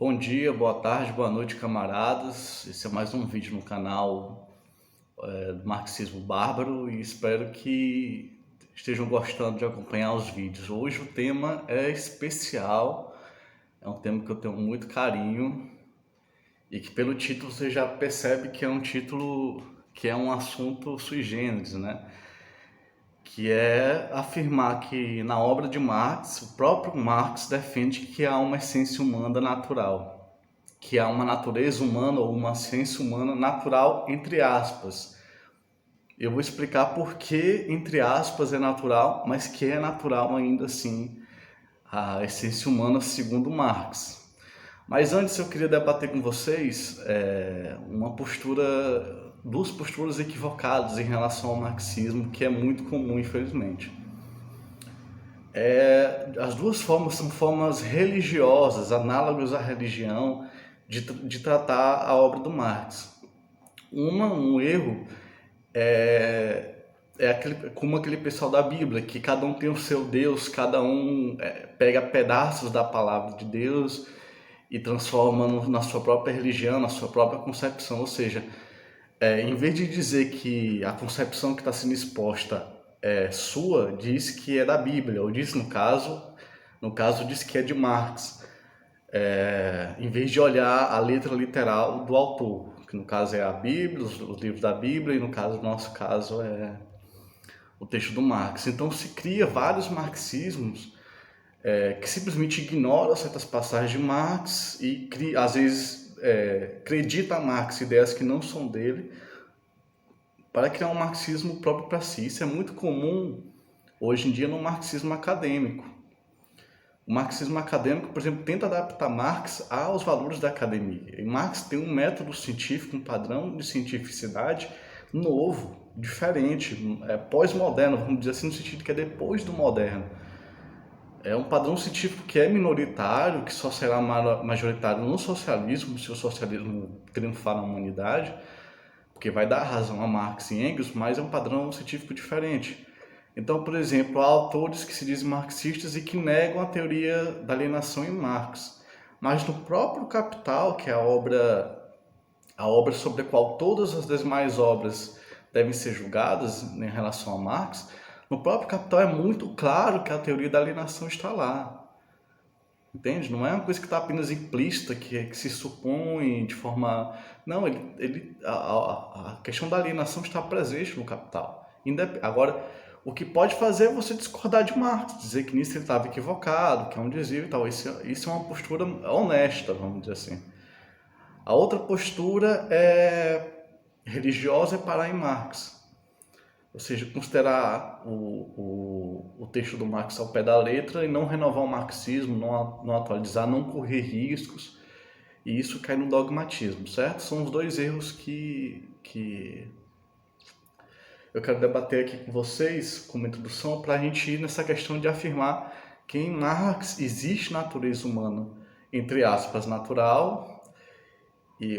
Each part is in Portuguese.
Bom dia, boa tarde, boa noite, camaradas. Esse é mais um vídeo no canal do Marxismo Bárbaro e espero que estejam gostando de acompanhar os vídeos. Hoje o tema é especial, é um tema que eu tenho muito carinho e que pelo título você já percebe que é um título que é um assunto sui generis, né? Que é afirmar que na obra de Marx, o próprio Marx defende que há uma essência humana natural, que há uma natureza humana ou uma ciência humana natural, entre aspas. Eu vou explicar por que, entre aspas, é natural, mas que é natural ainda assim a essência humana segundo Marx. Mas antes eu queria debater com vocês duas posturas equivocadas em relação ao marxismo, que é muito comum, infelizmente. As duas formas são formas religiosas, análogas à religião, de tratar a obra do Marx. Um erro como aquele pessoal da Bíblia, que cada um tem o seu Deus, cada um pega pedaços da palavra de Deus e transforma na sua própria religião, na sua própria concepção. Ou seja, em vez de dizer que a concepção que está sendo exposta é sua, diz que é da Bíblia, ou diz no caso diz que é de Marx, em vez de olhar a letra literal do autor, que no caso é a Bíblia, os livros da Bíblia, e no nosso caso é o texto do Marx. Então se cria vários marxismos que simplesmente ignoram certas passagens de Marx e às vezes acredita a Marx ideias que não são dele, para criar um marxismo próprio para si. Isso é muito comum hoje em dia no marxismo acadêmico. O marxismo acadêmico, por exemplo, tenta adaptar Marx aos valores da academia. E Marx tem um método científico, um padrão de cientificidade novo, diferente, pós-moderno, vamos dizer assim, no sentido que é depois do moderno. É um padrão científico que é minoritário, que só será majoritário no socialismo, se o socialismo triunfar na humanidade, porque vai dar razão a Marx e Engels, mas é um padrão científico diferente. Então, por exemplo, há autores que se dizem marxistas e que negam a teoria da alienação em Marx. Mas no próprio Capital, que é a obra sobre a qual todas as demais obras devem ser julgadas em relação a Marx, no próprio Capital é muito claro que a teoria da alienação está lá. Entende? Não é uma coisa que está apenas implícita, que se supõe de forma... Não, a questão da alienação está presente no Capital. Agora, o que pode fazer é você discordar de Marx, dizer que nisso ele estava equivocado, que é um desvio e tal. Isso é uma postura honesta, vamos dizer assim. A outra postura religiosa é parar em Marx. Ou seja, considerar o texto do Marx ao pé da letra e não renovar o marxismo, não atualizar, não correr riscos. E isso cai no dogmatismo, certo? São os dois erros que eu quero debater aqui com vocês, como introdução, para a gente ir nessa questão de afirmar que em Marx existe natureza humana, entre aspas, natural,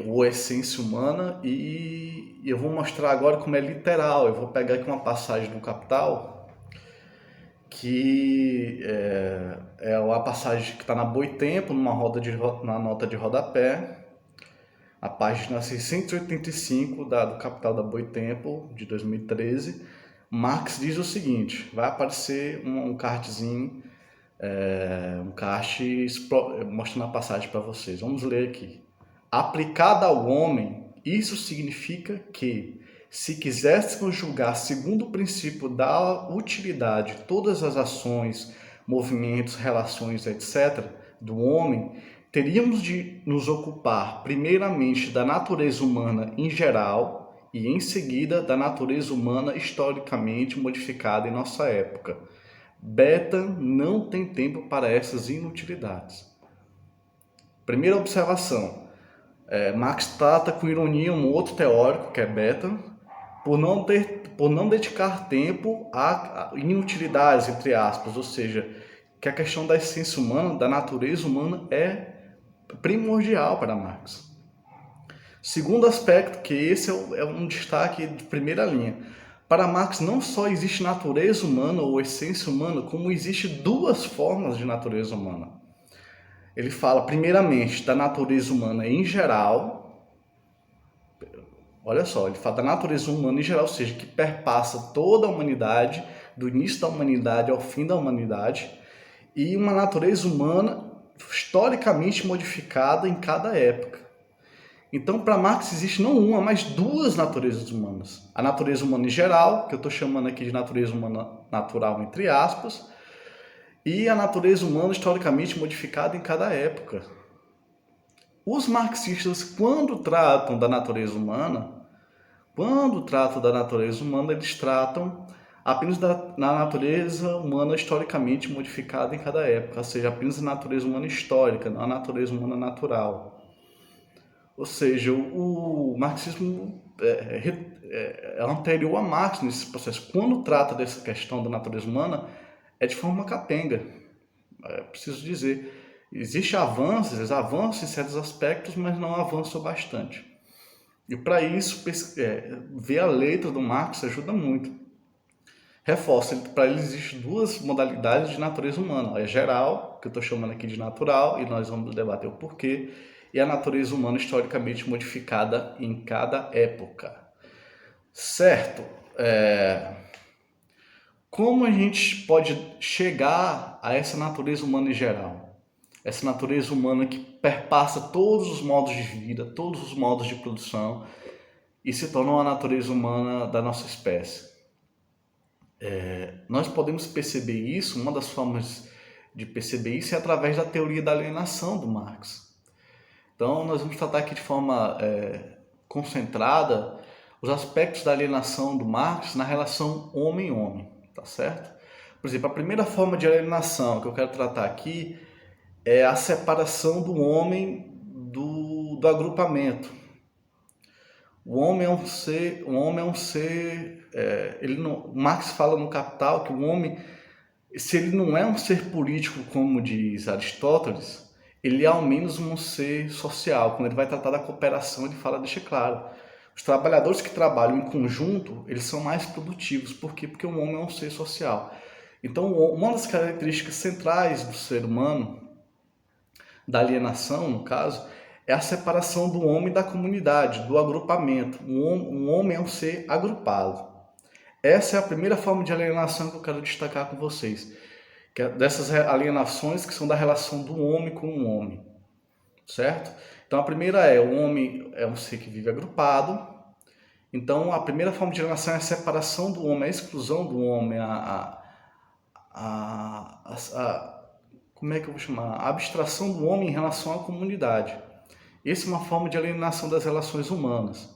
ou essência humana, e eu vou mostrar agora como é literal. Eu vou pegar aqui uma passagem do Capital, que é uma passagem que está na Boitempo, na nota de rodapé, a página 685 do Capital da Boitempo, de 2013. Marx diz o seguinte, vai aparecer um cardzinho, um card mostrando a passagem para vocês. Vamos ler aqui. Aplicada ao homem, isso significa que, se quiséssemos julgar segundo o princípio da utilidade todas as ações, movimentos, relações, etc., do homem, teríamos de nos ocupar primeiramente da natureza humana em geral e, em seguida, da natureza humana historicamente modificada em nossa época. Bentham não tem tempo para essas inutilidades. Primeira observação. Marx trata com ironia um outro teórico, que é Bentham, por não dedicar tempo a inutilidades, entre aspas, ou seja, que a questão da essência humana, da natureza humana, é primordial para Marx. Segundo aspecto, que esse é um destaque de primeira linha. Para Marx, não só existe natureza humana ou essência humana, como existe duas formas de natureza humana. Ele fala, primeiramente, da natureza humana em geral. Olha só, ele fala da natureza humana em geral, ou seja, que perpassa toda a humanidade, do início da humanidade ao fim da humanidade, e uma natureza humana historicamente modificada em cada época. Então, para Marx existe não uma, mas duas naturezas humanas. A natureza humana em geral, que eu estou chamando aqui de natureza humana natural, entre aspas, e a natureza humana historicamente modificada em cada época. Os marxistas, quando tratam da natureza humana, eles tratam apenas na natureza humana historicamente modificada em cada época, ou seja, apenas a natureza humana histórica, não a natureza humana natural. Ou seja, o marxismo é anterior a Marx nesse processo. Quando trata dessa questão da natureza humana, é de forma capenga. Preciso dizer, existem avanços em certos aspectos, mas não avançam bastante. E para isso, ver a letra do Marx ajuda muito. Reforça, para ele existem duas modalidades de natureza humana. A geral, que eu estou chamando aqui de natural, e nós vamos debater o porquê, e a natureza humana historicamente modificada em cada época. Certo? Como a gente pode chegar a essa natureza humana em geral? Essa natureza humana que perpassa todos os modos de vida, todos os modos de produção e se torna uma natureza humana da nossa espécie. Nós podemos perceber isso, uma das formas de perceber isso é através da teoria da alienação do Marx. Então, nós vamos tratar aqui de forma concentrada os aspectos da alienação do Marx na relação homem-homem, tá certo? Por exemplo, a primeira forma de alienação que eu quero tratar aqui é a separação do homem do agrupamento. O homem é um ser, Marx fala no Capital que o homem, se ele não é um ser político, como diz Aristóteles, ele é ao menos um ser social. Quando ele vai tratar da cooperação, ele deixa claro. Os trabalhadores que trabalham em conjunto, eles são mais produtivos. Por quê? Porque o homem é um ser social. Então, uma das características centrais do ser humano, da alienação, no caso, é a separação do homem da comunidade, do agrupamento. Um homem é um ser agrupado. Essa é a primeira forma de alienação que eu quero destacar com vocês. Que é dessas alienações que são da relação do homem com o homem. Certo? Então, a primeira o homem é um ser que vive agrupado. Então, a primeira forma de alienação é a separação do homem, a exclusão do homem, como é que eu vou chamar? A abstração do homem em relação à comunidade. Essa é uma forma de alienação das relações humanas.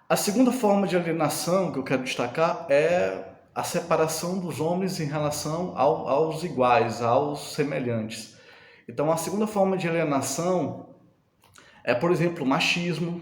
A segunda forma de alienação que eu quero destacar é a separação dos homens em relação aos iguais, aos semelhantes. Então, a segunda forma de alienação é, por exemplo, o machismo.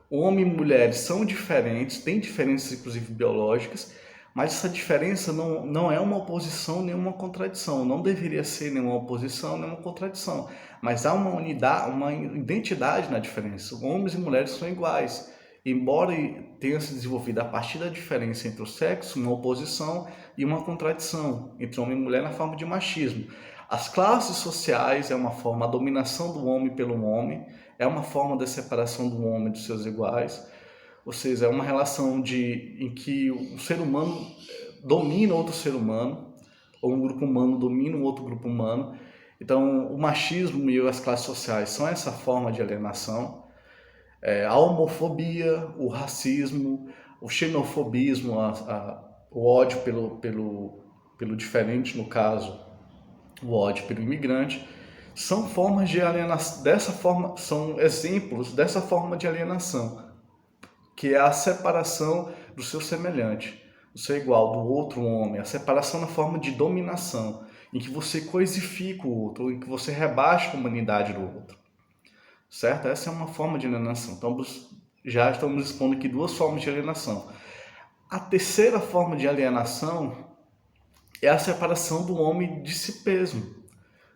O homem e mulher são diferentes, têm diferenças, inclusive, biológicas, mas essa diferença não é uma oposição nem uma contradição. Não deveria ser nenhuma oposição nem uma contradição. Mas há uma unidade, uma identidade na diferença. Homens e mulheres são iguais. Embora tenha se desenvolvido a partir da diferença entre o sexo, uma oposição e uma contradição entre homem e mulher na forma de machismo. As classes sociais é uma forma, a dominação do homem pelo homem, é uma forma de separação do homem dos seus iguais. Ou seja, é uma relação em que um ser humano domina outro ser humano, ou um grupo humano domina um outro grupo humano. Então, o machismo e as classes sociais são essa forma de alienação. A homofobia, o racismo, o xenofobismo, o ódio pelo diferente, no caso, o ódio pelo imigrante, são formas de alienação, são exemplos dessa forma de alienação, que é a separação do seu semelhante, do seu igual, do outro homem, a separação na forma de dominação, em que você coisifica o outro, em que você rebaixa a humanidade do outro. Certo? Essa é uma forma de alienação. Então, já estamos expondo aqui duas formas de alienação. A terceira forma de alienação é a separação do homem de si mesmo.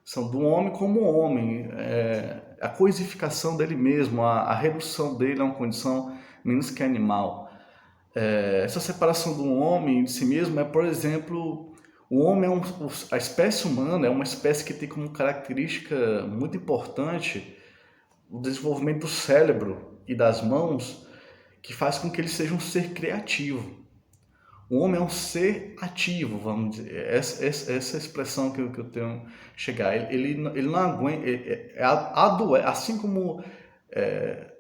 São do homem como homem, a coisificação dele mesmo, a redução dele a uma condição menos que animal. Essa separação do homem de si mesmo é, por exemplo, O homem a espécie humana é uma espécie que tem como característica muito importante o desenvolvimento do cérebro e das mãos, que faz com que ele seja um ser criativo. O homem é um ser ativo, vamos dizer. Essa expressão que eu tenho chegar. Ele não aguenta. Assim como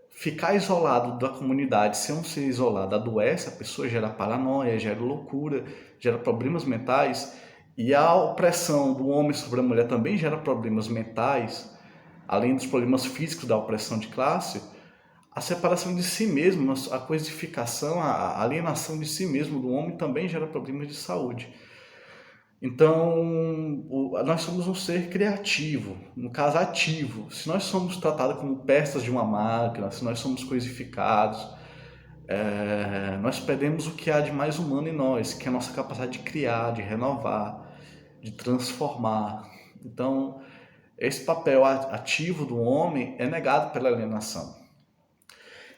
ficar isolado da comunidade, ser um ser isolado, adoece, a pessoa gera paranoia, gera loucura, gera problemas mentais. E a opressão do homem sobre a mulher também gera problemas mentais, além dos problemas físicos da opressão de classe. A separação de si mesmo, a coisificação, a alienação de si mesmo do homem também gera problemas de saúde. Então, nós somos um ser criativo, no caso ativo. Se nós somos tratados como peças de uma máquina, se nós somos coisificados, nós perdemos o que há de mais humano em nós, que é a nossa capacidade de criar, de renovar, de transformar. Então, esse papel ativo do homem é negado pela alienação.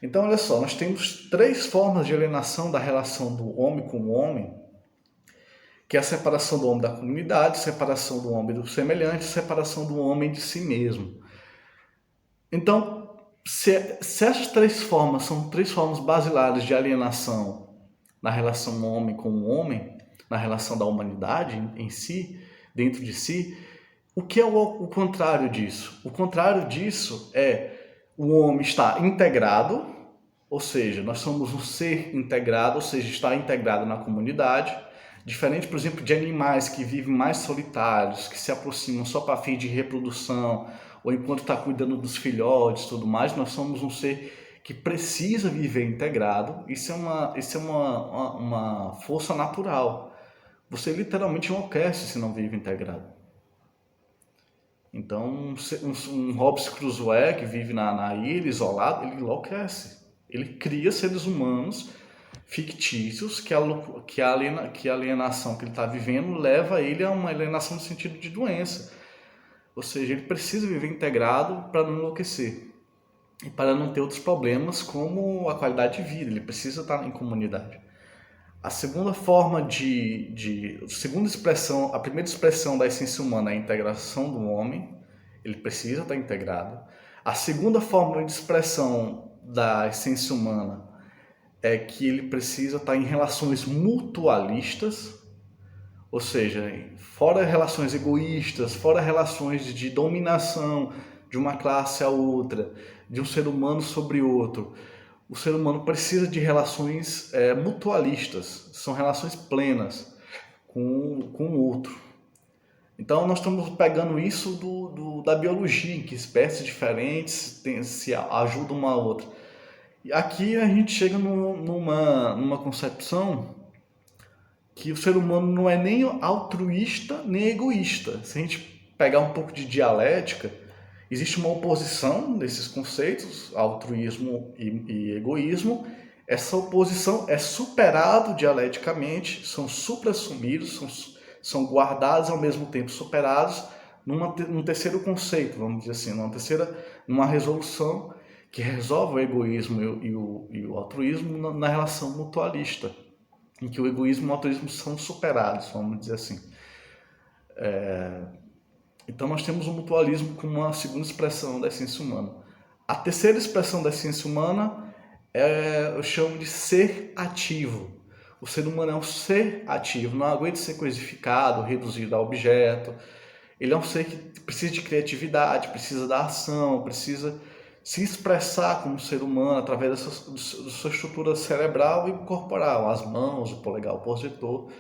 Então, olha só, nós temos 3 formas de alienação da relação do homem com o homem, que é a separação do homem da comunidade, separação do homem do semelhante, separação do homem de si mesmo. Então, se essas 3 formas são 3 formas basilares de alienação na relação homem com o homem, na relação da humanidade em si, dentro de si, o que é o contrário disso? O contrário disso é o homem estar integrado, ou seja, nós somos um ser integrado, ou seja, está integrado na comunidade, diferente, por exemplo, de animais que vivem mais solitários, que se aproximam só para fim de reprodução, ou enquanto está cuidando dos filhotes e tudo mais. Nós somos um ser que precisa viver integrado. Isso é uma força natural. Você literalmente enlouquece se não vive integrado. Então, um Robinson Crusoe que vive na ilha, isolado, ele enlouquece. Ele cria seres humanos fictícios que a alienação que ele está vivendo leva ele a uma alienação no sentido de doença. Ou seja, ele precisa viver integrado para não enlouquecer e para não ter outros problemas como a qualidade de vida. Ele precisa estar em comunidade. A segunda forma a primeira expressão da essência humana é a integração do homem. Ele precisa estar integrado. A segunda forma de expressão da essência humana é que ele precisa estar em relações mutualistas, ou seja, fora relações egoístas, fora relações de dominação de uma classe a outra, de um ser humano sobre outro. O ser humano precisa de relações mutualistas, são relações plenas com o outro. Então nós estamos pegando isso da biologia, em que espécies diferentes se ajudam uma a outra. E aqui a gente chega numa concepção que o ser humano não é nem altruísta nem egoísta. Se a gente pegar um pouco de dialética, existe uma oposição desses conceitos, altruísmo e egoísmo. Essa oposição é superada dialeticamente, são supra-assumidos, são guardados ao mesmo tempo superados num terceiro conceito, vamos dizer assim, numa resolução que resolve o egoísmo e o altruísmo na relação mutualista, em que o egoísmo e o altruísmo são superados, vamos dizer assim. Então nós temos o mutualismo como uma segunda expressão da essência humana. A terceira expressão da essência humana eu chamo de ser ativo. O ser humano é um ser ativo, não aguenta ser coisificado, reduzido a objeto. Ele é um ser que precisa de criatividade, precisa da ação, precisa se expressar como ser humano através da sua estrutura cerebral e corporal, as mãos, o polegar, o opositor.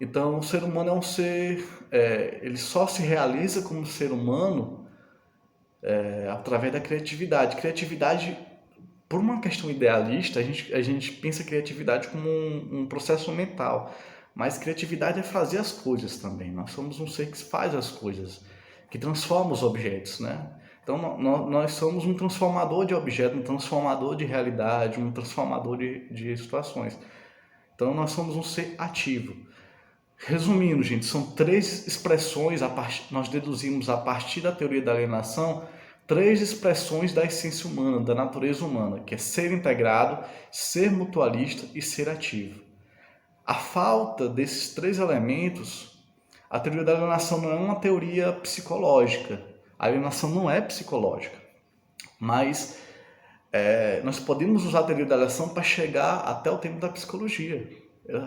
Então, o ser humano é um ser, ele só se realiza como ser humano através da criatividade. Criatividade, por uma questão idealista, a gente pensa criatividade como um processo mental, mas criatividade é fazer as coisas também. Nós somos um ser que faz as coisas, que transforma os objetos, né? Então, nós somos um transformador de objetos, um transformador de realidade, um transformador de situações. Então, nós somos um ser ativo. Resumindo, gente, são 3 expressões, nós deduzimos a partir da teoria da alienação, 3 expressões da essência humana, da natureza humana, que é ser integrado, ser mutualista e ser ativo. A falta desses 3 elementos A teoria da alienação não é uma teoria psicológica. A alienação não é psicológica. Mas nós podemos usar a teoria da alienação para chegar até o tema da psicologia.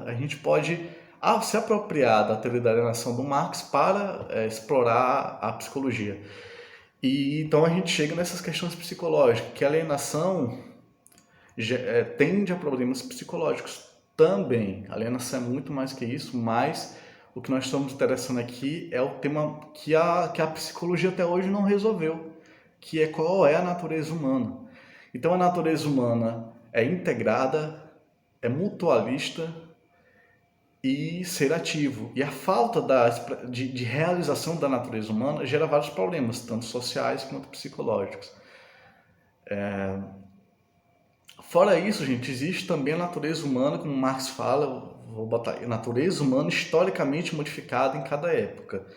A gente pode se apropriar da teoria da alienação do Marx para explorar a psicologia. E então a gente chega nessas questões psicológicas, que a alienação tende a problemas psicológicos também. A alienação é muito mais que isso, mas o que nós estamos interessando aqui é o tema que a psicologia até hoje não resolveu, que é qual é a natureza humana. Então a natureza humana é integrada, é mutualista e ser ativo. E a falta de realização da natureza humana gera vários problemas, tanto sociais quanto psicológicos. Fora isso, gente, existe também a natureza humana, como Marx fala, vou botar aí, natureza humana historicamente modificada em cada época.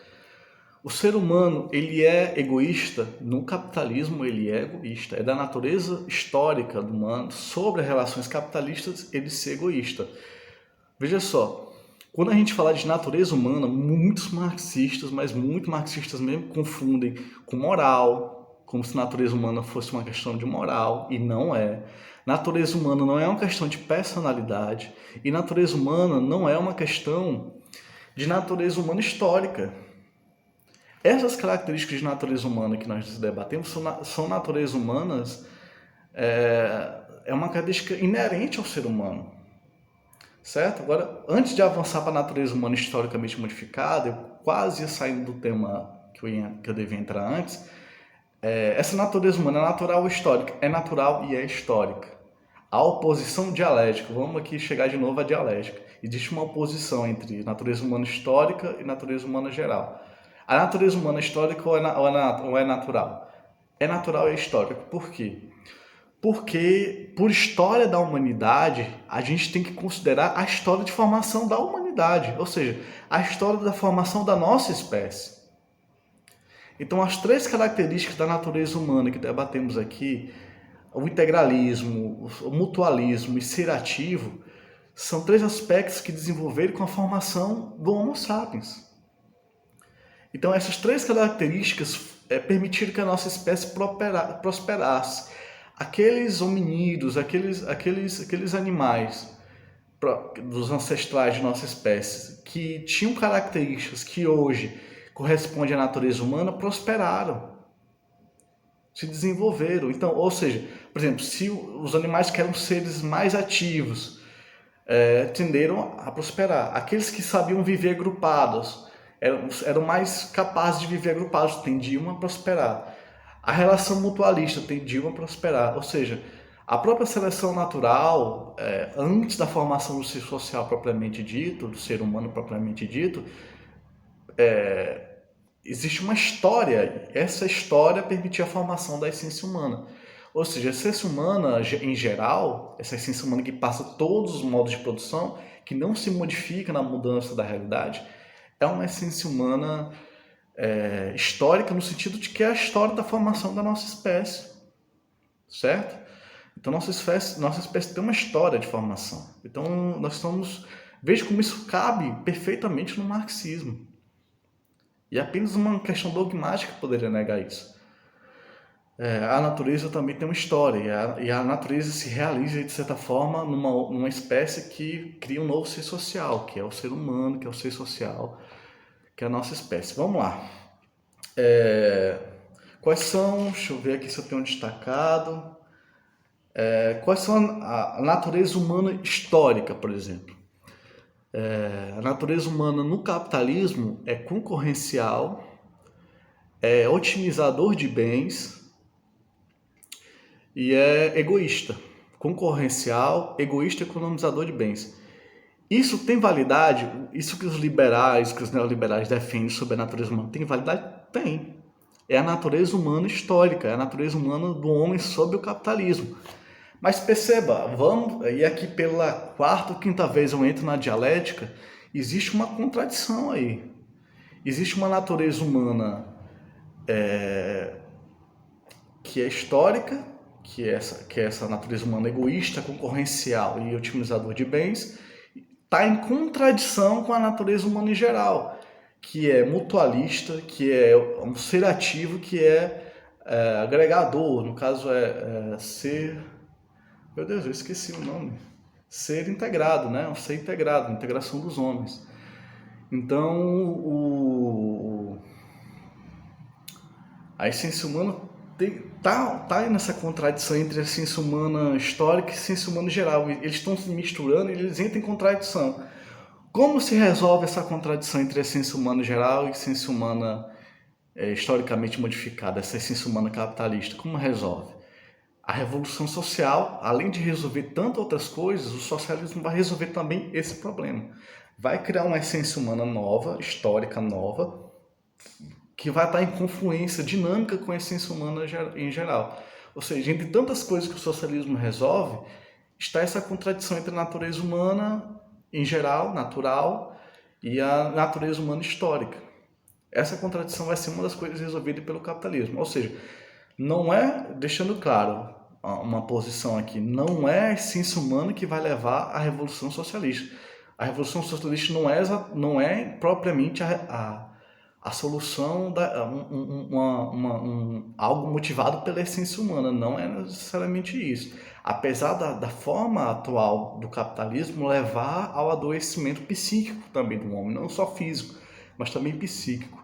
O ser humano, ele é egoísta, no capitalismo ele é egoísta, é da natureza histórica do humano, sobre as relações capitalistas, ele ser egoísta. Veja só, quando a gente fala de natureza humana, muitos marxistas, mas muito marxistas mesmo, confundem com moral, como se natureza humana fosse uma questão de moral, e não é. Natureza humana não é uma questão de personalidade, e natureza humana não é uma questão de natureza humana histórica. Essas características de natureza humana que nós debatemos são naturezas humanas, é uma característica inerente ao ser humano. Certo? Agora, antes de avançar para a natureza humana historicamente modificada, eu quase ia saindo do tema que eu devia entrar antes. Essa natureza humana é natural ou histórica? É natural e é histórica. A oposição dialética, vamos aqui chegar de novo à dialética. Existe uma oposição entre natureza humana histórica e natureza humana geral. A natureza humana histórica ou é natural? É natural e é histórica. Por quê? Porque, por história da humanidade, a gente tem que considerar a história de formação da humanidade, ou seja, a história da formação da nossa espécie. Então, as três características da natureza humana que debatemos aqui, o integralismo, o mutualismo e ser ativo, são três aspectos que desenvolveram com a formação do Homo sapiens. Então, essas três características permitiram que a nossa espécie prosperasse. Aqueles hominídeos, aqueles animais dos ancestrais de nossa espécie que tinham características que hoje correspondem à natureza humana, prosperaram, se desenvolveram. Então, ou seja, por exemplo, se os animais que eram seres mais ativos tenderam a prosperar. Aqueles que sabiam viver agrupados, eram mais capazes de viver agrupados, tendiam a prosperar. A relação mutualista tendiam a prosperar, ou seja, a própria seleção natural, antes da formação do ser social propriamente dito, do ser humano propriamente dito, existe uma história. Essa história permitia a formação da essência humana. Ou seja, a essência humana, em geral, essa essência humana que passa todos os modos de produção, que não se modifica na mudança da realidade, é uma essência humana histórica no sentido de que é a história da formação da nossa espécie, certo? Então nossa espécie tem uma história de formação. Então veja como isso cabe perfeitamente no marxismo. E apenas uma questão dogmática poderia negar isso. A natureza também tem uma história, e a natureza se realiza, de certa forma, numa espécie que cria um novo ser social, que é o ser humano, que é o ser social, que é a nossa espécie. Vamos lá. Quais são, deixa eu ver aqui se eu tenho destacado, quais são a natureza humana histórica, por exemplo. A natureza humana no capitalismo é concorrencial, é otimizador de bens e é egoísta. Concorrencial, egoísta e economizador de bens. Isso tem validade? Isso que os liberais, que os neoliberais defendem sobre a natureza humana, tem validade? Tem. É a natureza humana histórica, é a natureza humana do homem sob o capitalismo. Mas perceba, e aqui pela quarta ou quinta vez eu entro na dialética, existe uma contradição aí. Existe uma natureza humana que é histórica, que é essa natureza humana egoísta, concorrencial e otimizador de bens, está em contradição com a natureza humana em geral, que é mutualista, que é um ser ativo, que é agregador, no caso ser... Meu Deus, eu esqueci o nome. Ser integrado, né? Um ser integrado, integração dos homens. Então, a essência humana tá aí nessa contradição entre a ciência humana histórica e a ciência humana geral. Eles estão se misturando e eles entram em contradição. Como se resolve essa contradição entre a ciência humana geral e a ciência humana historicamente modificada, essa ciência humana capitalista? Como resolve? A revolução social, além de resolver tantas outras coisas, o socialismo vai resolver também esse problema. Vai criar uma essência humana nova, histórica nova, que vai estar em confluência dinâmica com a essência humana em geral. Ou seja, entre tantas coisas que o socialismo resolve, está essa contradição entre a natureza humana em geral, natural, e a natureza humana histórica. Essa contradição vai ser uma das coisas resolvidas pelo capitalismo. Ou seja, não é, deixando claro uma posição aqui, não é a essência humana que vai levar à revolução socialista. A revolução socialista não é propriamente a solução, algo motivado pela essência humana, não é necessariamente isso. Apesar da forma atual do capitalismo levar ao adoecimento psíquico também do homem, não só físico, mas também psíquico.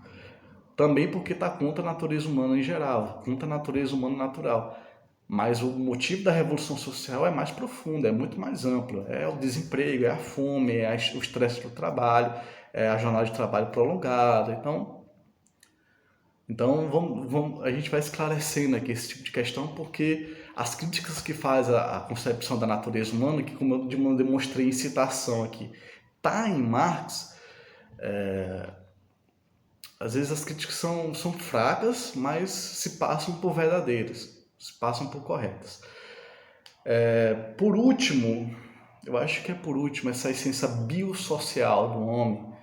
Também porque está contra a natureza humana em geral, contra a natureza humana natural. Mas o motivo da revolução social é mais profundo, é muito mais amplo. É o desemprego, é a fome, é o estresse do trabalho, é a jornada de trabalho prolongada. Então a gente vai esclarecendo aqui esse tipo de questão, porque as críticas que faz a concepção da natureza humana, que como eu demonstrei em citação aqui, tá em Marx, às vezes as críticas são fracas, mas se passam por verdadeiras, se passam por corretas. Por último, eu acho que por último, essa essência biosocial do homem,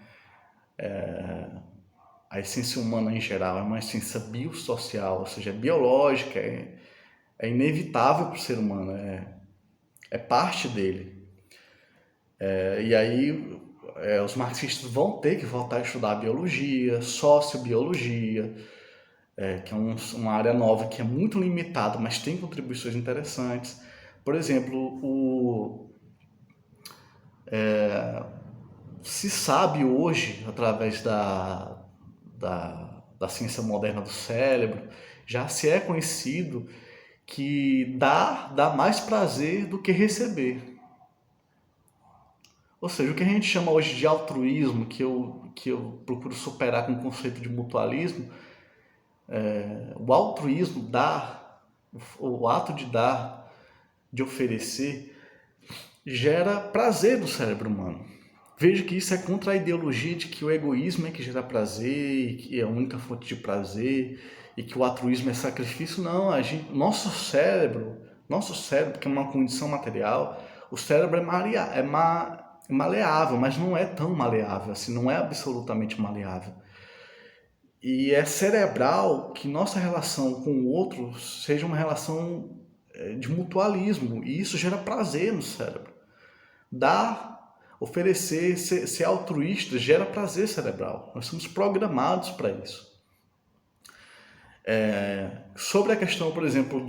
a essência humana em geral é uma essência biosocial, ou seja, é biológica, é inevitável para o ser humano, é parte dele. E aí os marxistas vão ter que voltar a estudar biologia, sociobiologia, que é uma área nova que é muito limitada, mas tem contribuições interessantes. Por exemplo, se sabe hoje, através da ciência moderna do cérebro, já se é conhecido que dá mais prazer do que receber. Ou seja, o que a gente chama hoje de altruísmo, que eu procuro superar com o conceito de mutualismo, o altruísmo o ato de dar, de oferecer, gera prazer no cérebro humano. Veja que isso é contra a ideologia de que o egoísmo é que gera prazer, e que é a única fonte de prazer, e que o altruísmo é sacrifício. Não, nosso cérebro, que é uma condição material, o cérebro é maleável, mas não é tão maleável, assim, não é absolutamente maleável. E é cerebral que nossa relação com o outro seja uma relação de mutualismo, e isso gera prazer no cérebro. Oferecer, ser altruísta gera prazer cerebral. Nós somos programados para isso. Sobre a questão, por exemplo,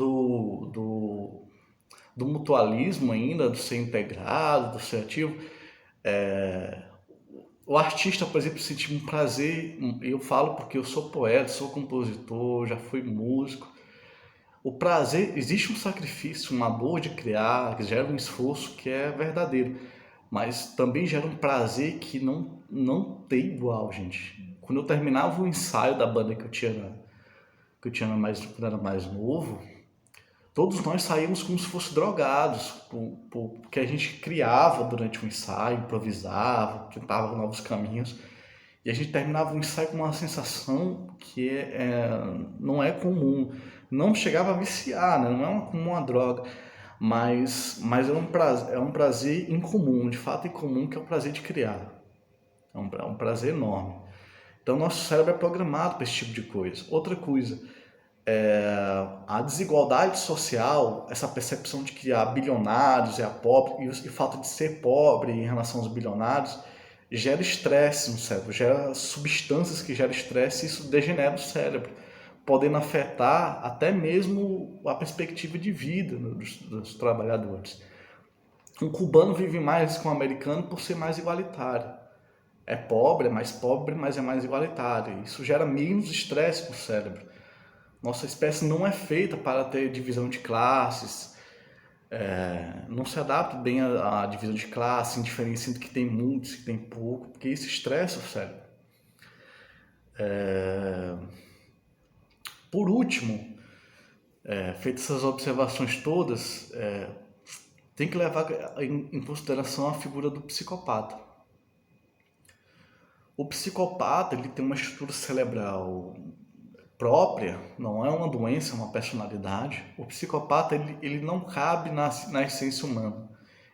do mutualismo ainda, do ser integrado, do ser ativo, o artista, por exemplo, sente um prazer, eu falo porque eu sou poeta, sou compositor, já fui músico. O prazer, existe um sacrifício, uma dor de criar, que gera um esforço que é verdadeiro, mas também gera um prazer que não tem igual, gente. Quando eu terminava o ensaio da banda que eu tinha quando era mais novo, todos nós saímos como se fossem drogados, porque a gente criava durante o ensaio, improvisava, tentava novos caminhos, e a gente terminava o ensaio com uma sensação que não é comum. Não chegava a viciar, né? Não é como uma droga, mas é um prazer incomum, de fato incomum, que é o prazer de criar. É um prazer enorme. Então, nosso cérebro é programado para esse tipo de coisa. Outra coisa, a desigualdade social, essa percepção de que há bilionários e há pobres, e o fato de ser pobre em relação aos bilionários, gera estresse no cérebro, gera substâncias que geram estresse e isso degenera o cérebro, podendo afetar até mesmo a perspectiva de vida dos trabalhadores. Um cubano vive mais que um americano por ser mais igualitário. É mais pobre, mas é mais igualitário. Isso gera menos estresse para o cérebro. Nossa espécie não é feita para ter divisão de classes, não se adapta bem à divisão de classe, indiferenciando que tem muitos, que tem pouco, porque isso estressa o cérebro. Por último, feitas essas observações todas, tem que levar em consideração a figura do psicopata. O psicopata ele tem uma estrutura cerebral própria, não é uma doença, é uma personalidade. O psicopata ele não cabe na essência humana.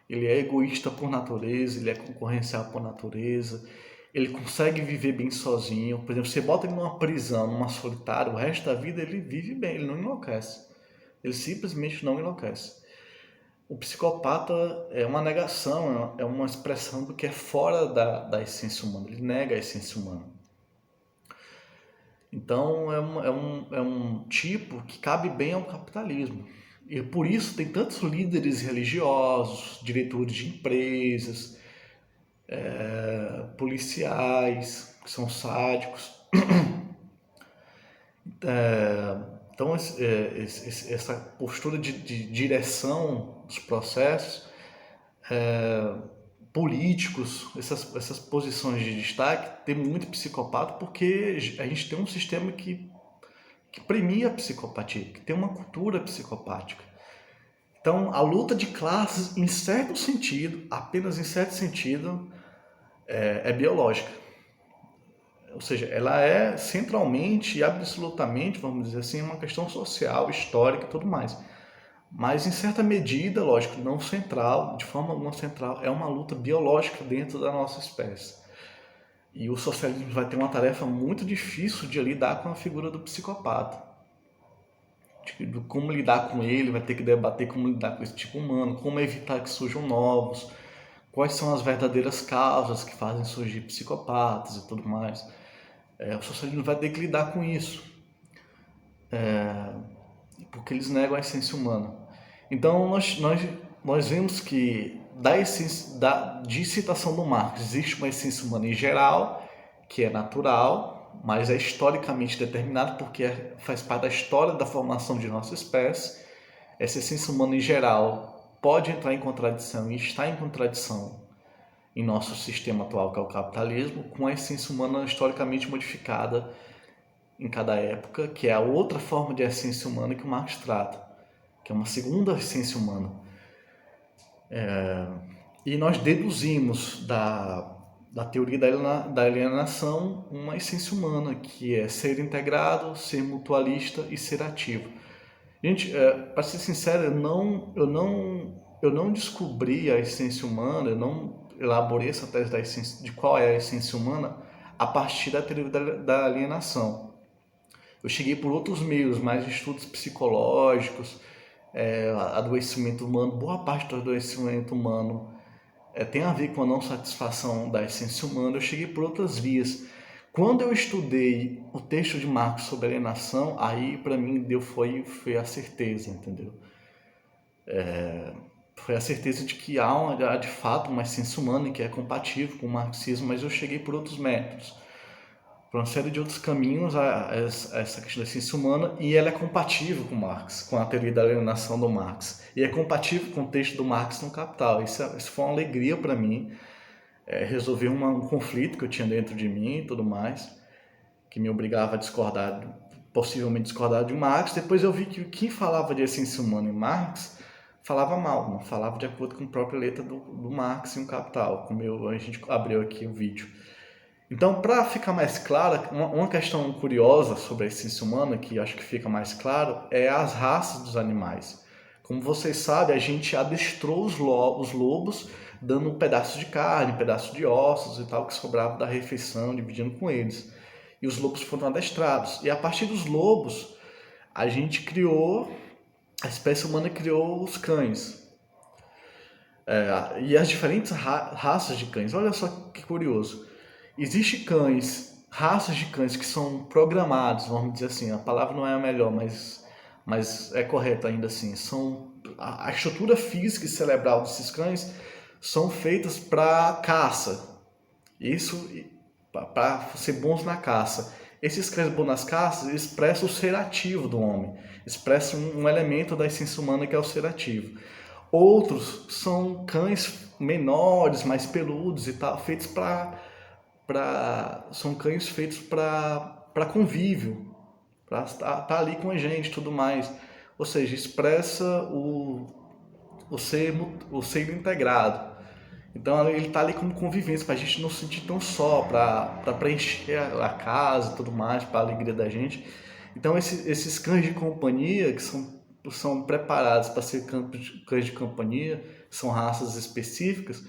Ele é egoísta por natureza, ele é concorrencial por natureza, ele consegue viver bem sozinho. Por exemplo, você bota ele numa prisão, numa solitária, o resto da vida ele vive bem, ele não enlouquece. Ele simplesmente não enlouquece. O psicopata é uma negação, é uma expressão do que é fora da essência humana, ele nega a essência humana. Então é um tipo que cabe bem ao capitalismo. E por isso tem tantos líderes religiosos, diretores de empresas, policiais, que são sádicos. Então essa postura de direção dos processos, políticos, essas posições de destaque, tem muito psicopata porque a gente tem um sistema que premia a psicopatia, que tem uma cultura psicopática. Então, a luta de classes, em certo sentido, apenas em certo sentido, é biológica. Ou seja, ela é centralmente e absolutamente, vamos dizer assim, uma questão social, histórica e tudo mais. Mas, em certa medida, lógico, não central, de forma alguma central, é uma luta biológica dentro da nossa espécie. E o socialismo vai ter uma tarefa muito difícil de lidar com a figura do psicopata. De como lidar com ele, vai ter que debater como lidar com esse tipo humano, como evitar que surjam novos, quais são as verdadeiras causas que fazem surgir psicopatas e tudo mais. O socialismo vai ter que lidar com isso, porque eles negam a essência humana. Então, nós vemos que de citação do Marx, existe uma essência humana em geral, que é natural, mas é historicamente determinada porque faz parte da história da formação de nossa espécie. Essa essência humana em geral pode entrar em contradição e está em contradição em nosso sistema atual, que é o capitalismo, com a essência humana historicamente modificada em cada época, que é a outra forma de essência humana que o Marx trata, que é uma segunda essência humana. E nós deduzimos da teoria da alienação uma essência humana, que é ser integrado, ser mutualista e ser ativo. Gente, para ser sincero, eu não descobri a essência humana, eu não elaborei essa tese de qual é a essência humana a partir da teoria da alienação. Eu cheguei por outros meios, mais estudos psicológicos, adoecimento humano. Boa parte do adoecimento humano tem a ver com a não satisfação da essência humana. Eu cheguei por outras vias. Quando eu estudei o texto de Marx sobre alienação, aí para mim foi a certeza, entendeu? Foi a certeza de que há de fato uma essência humana que é compatível com o marxismo, mas eu cheguei por outros métodos, por uma série de outros caminhos a essa questão da essência humana, e ela é compatível com Marx, com a teoria da alienação do Marx, e é compatível com o texto do Marx no Capital. Isso foi uma alegria para mim, resolver um conflito que eu tinha dentro de mim e tudo mais, que me obrigava a discordar, possivelmente discordar de Marx. Depois eu vi que quem falava de essência humana em Marx falava mal, não falava de acordo com a própria letra do Marx em O Capital, como a gente abriu aqui o vídeo. Então, para ficar mais claro, uma questão curiosa sobre a essência humana, que acho que fica mais claro, é as raças dos animais. Como vocês sabem, a gente adestrou os lobos, dando um pedaço de carne, um pedaço de ossos e tal, que sobrava da refeição, dividindo com eles. E os lobos foram adestrados. E a partir dos lobos, a espécie humana criou os cães. E as diferentes raças de cães. Olha só que curioso. Existem cães, raças de cães que são programados, vamos dizer assim, a palavra não é a melhor, mas é correta ainda assim. A estrutura física e cerebral desses cães são feitas para caça. Isso para ser bons na caça. Esses cães bons nas caças expressam o ser ativo do homem, expressam um elemento da essência humana que é o ser ativo. Outros são cães menores, mais peludos e tal, feitos são cães feitos para convívio, para estar ali com a gente, tudo mais. Ou seja, expressa o ser integrado. Então ele está ali como convivência, para a gente não se sentir tão só, para preencher a casa e tudo mais, para a alegria da gente. Então esses cães de companhia, que são preparados para ser cães de companhia, são raças específicas,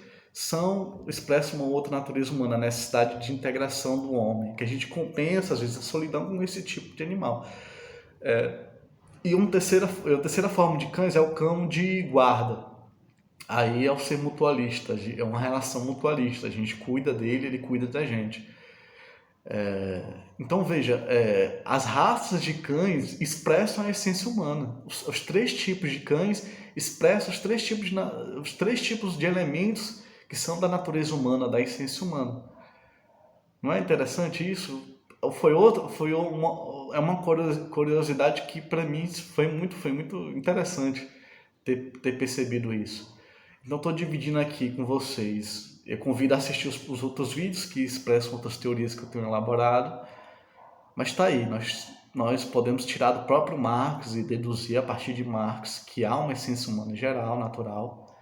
expressam uma outra natureza humana, a necessidade de integração do homem, que a gente compensa às vezes a solidão com esse tipo de animal. E a terceira forma de cães é o cão de guarda. Aí é o ser mutualista, é uma relação mutualista. A gente cuida dele, ele cuida da gente. Então veja, as raças de cães expressam a essência humana. Os três tipos de cães expressam os três tipos de elementos que são da natureza humana, da essência humana. Não é interessante isso? É uma curiosidade que para mim foi muito interessante ter percebido isso. Então estou dividindo aqui com vocês. Eu convido a assistir os outros vídeos que expressam outras teorias que eu tenho elaborado. Mas está aí, nós podemos tirar do próprio Marx e deduzir a partir de Marx que há uma essência humana geral, natural,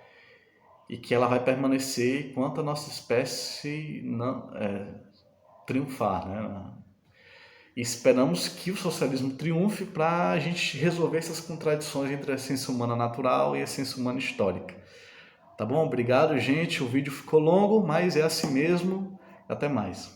e que ela vai permanecer enquanto a nossa espécie não triunfar, né? E esperamos que o socialismo triunfe para a gente resolver essas contradições entre a essência humana natural e a essência humana histórica. Tá bom? Obrigado, gente. O vídeo ficou longo, mas é assim mesmo. Até mais.